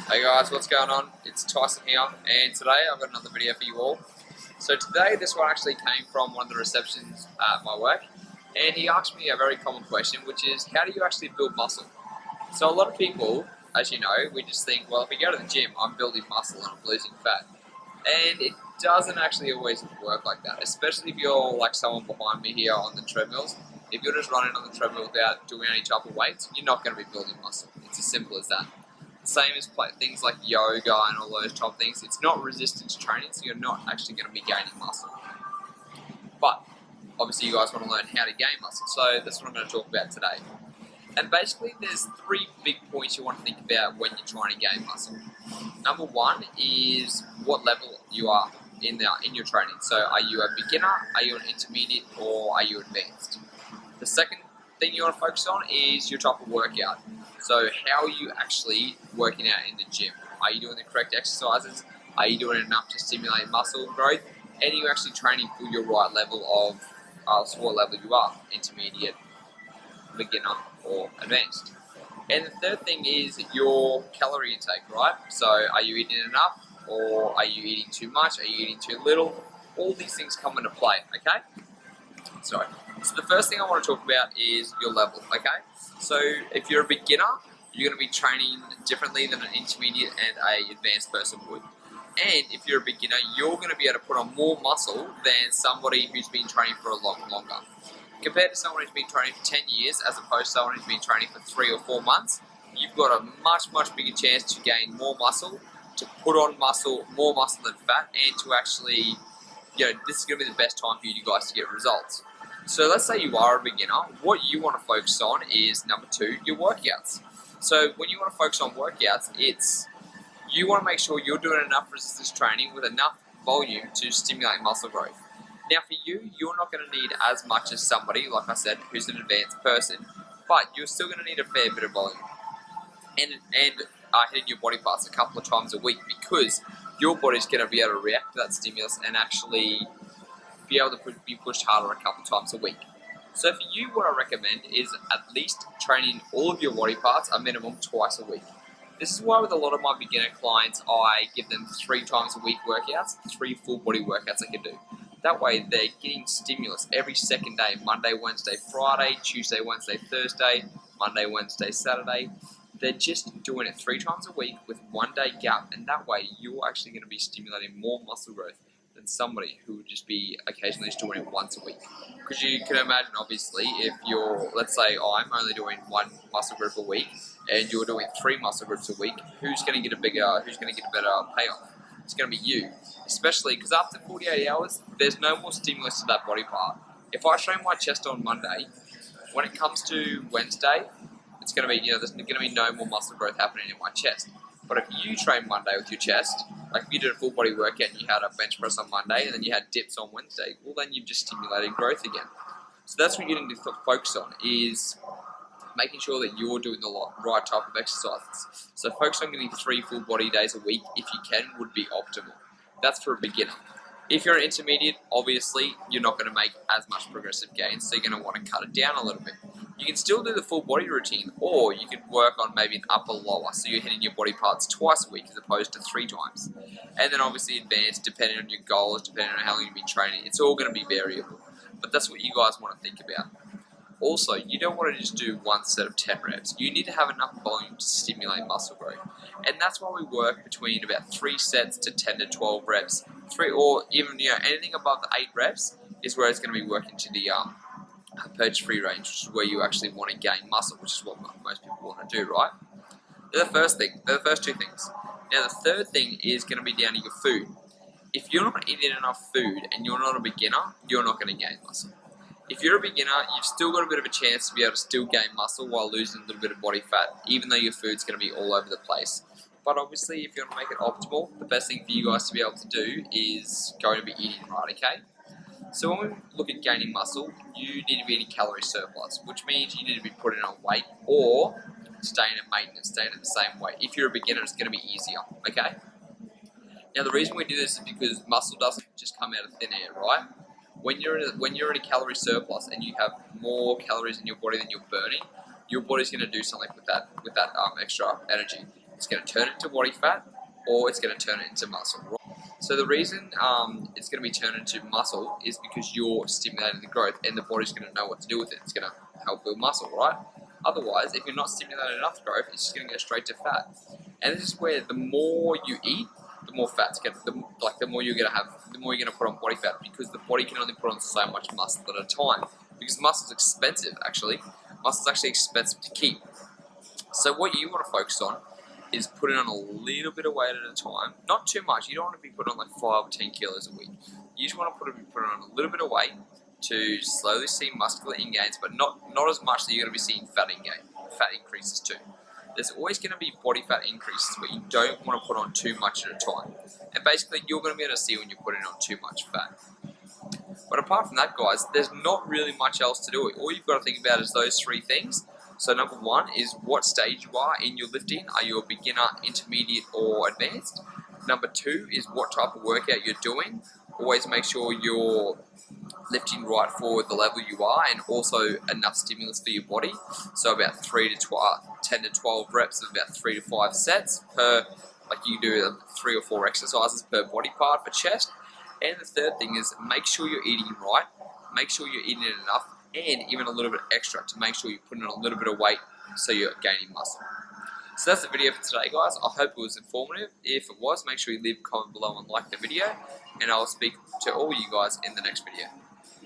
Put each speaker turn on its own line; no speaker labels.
Hey guys, what's going on? It's Tyson here, and today I've got another video for you all. So today, this one actually came from one of the receptions at my work, and he asked me a very common question, which is, how do you actually build muscle? So a lot of people, as you know, we just think, well, if we go to the gym, I'm building muscle and I'm losing fat. And it doesn't actually always work like that, especially if you're like someone behind me here on the treadmills. If you're just running on the treadmill without doing any type of weights, you're not going to be building muscle. It's as simple as that. Same as things like yoga and all those type of things. It's not resistance training, so you're not actually going to be gaining muscle. But obviously you guys want to learn how to gain muscle, so that's what I'm going to talk about today. And basically there's three big points you want to think about when you're trying to gain muscle. Number one is what level you are in your training. So are you a beginner, are you an intermediate, or are you advanced? The second thing you want to focus on is your type of workout. So how are you actually working out in the gym? Are you doing the correct exercises? Are you doing enough to stimulate muscle growth? And are you actually training for your right level of what level you are, intermediate, beginner, or advanced? And the third thing is your calorie intake, right? So are you eating enough, or are you eating too much? Are you eating too little? All these things come into play, okay? So the first thing I want to talk about is your level, okay? So if you're a beginner, you're going to be training differently than an intermediate and an advanced person would. And if you're a beginner, you're going to be able to put on more muscle than somebody who's been training for a lot longer. Compared to someone who's been training for 10 years as opposed to someone who's been training for 3 or 4 months, you've got a much bigger chance to gain more muscle, to put on muscle, more muscle than fat, and to actually, this is going to be the best time for you guys to get results. So let's say you are a beginner. What you want to focus on is, number 2, your workouts. So when you want to focus on workouts, you want to make sure you're doing enough resistance training with enough volume to stimulate muscle growth. Now for you, you're not going to need as much as somebody, like I said, who's an advanced person, but you're still going to need a fair bit of volume. And hitting your body parts a couple of times a week, because your body's going to be able to react to that stimulus and actually be able to be pushed harder a couple times a week. So for you, what I recommend is at least training all of your body parts a minimum twice a week. This is why with a lot of my beginner clients, I give them 3 times a week workouts, 3 full body workouts they can do. That way they're getting stimulus every second day, Monday, Wednesday, Friday, Tuesday, Wednesday, Thursday, Monday, Wednesday, Saturday. They're just doing it 3 times a week with 1 day gap, and that way you're actually going to be stimulating more muscle growth than somebody who would just be occasionally just doing it once a week. Because you can imagine, obviously, if you're, let's say, I'm only doing 1 muscle group a week, and you're doing 3 muscle groups a week, who's going to get a better payoff? It's going to be you. Especially because after 48 hours, there's no more stimulus to that body part. If I train my chest on Monday, when it comes to Wednesday, it's going to be, there's going to be no more muscle growth happening in my chest. But if you train Monday with your chest, like if you did a full body workout and you had a bench press on Monday and then you had dips on Wednesday, well then you've just stimulated growth again. So that's what you need to focus on, is making sure that you're doing the right type of exercises. So focus on getting 3 full body days a week, if you can, would be optimal. That's for a beginner. If you're an intermediate, obviously you're not going to make as much progressive gains, so you're going to want to cut it down a little bit. You can still do the full body routine, or you could work on maybe an upper lower, so you're hitting your body parts twice a week as opposed to 3 times. And then obviously advanced, depending on your goals, depending on how long you've been training, it's all going to be variable. But that's what you guys want to think about. Also, you don't want to just do 1 set of 10 reps. You need to have enough volume to stimulate muscle growth. And that's why we work between about 3 sets to 10 to 12 reps. 3 or even anything above the 8 reps is where it's going to be working to the hypertrophy range, which is where you actually want to gain muscle, which is what most people want to do, right? They're the first 2 things. Now the third thing is going to be down to your food. If you're not eating enough food and you're not a beginner, you're not going to gain muscle. If you're a beginner, you've still got a bit of a chance to be able to still gain muscle while losing a little bit of body fat, even though your food's going to be all over the place. But obviously, if you want to make it optimal, the best thing for you guys to be able to do is going to be eating right, okay? So when we look at gaining muscle, you need to be in a calorie surplus, which means you need to be putting on weight or staying at maintenance, staying at the same weight. If you're a beginner, it's going to be easier, okay? Now the reason we do this is because muscle doesn't just come out of thin air, right? When you're in a calorie surplus and you have more calories in your body than you're burning, your body's going to do something with that extra energy. it's going to turn it into body fat, or it's going to turn it into muscle. So the reason it's going to be turned into muscle is because you're stimulating the growth, and the body's going to know what to do with it. It's going to help build muscle, right? Otherwise, if you're not stimulating enough growth, it's just going to go straight to fat. And this is where the more you eat, the more fat's going to, the more you're going to have, the more you're going to put on body fat, because the body can only put on so much muscle at a time. Because muscle's expensive, actually. Muscle's actually expensive to keep. So what you want to focus on is putting on a little bit of weight at a time. Not too much. You don't want to be putting on like 5 or 10 kilos a week. You just want to put on a little bit of weight to slowly see muscular ingains, but not as much that you're going to be seeing fat increases too. There's always going to be body fat increases, but you don't want to put on too much at a time. And basically, you're going to be able to see when you're putting on too much fat. But apart from that, guys, there's not really much else to do. All you've got to think about is those 3 things. So number 1 is what stage you are in your lifting. Are you a beginner, intermediate, or advanced? Number 2 is what type of workout you're doing. Always make sure you're lifting right for the level you are, and also enough stimulus for your body. So about 10 to 12 reps of about 3 to 5 sets per, like you do 3 or 4 exercises per body part for chest. And the third thing is make sure you're eating right. Make sure you're eating enough, and even a little bit extra to make sure you're putting on a little bit of weight so you're gaining muscle. So that's the video for today, guys. I hope it was informative. If it was, make sure you leave a comment below and like the video, and I'll speak to all you guys in the next video.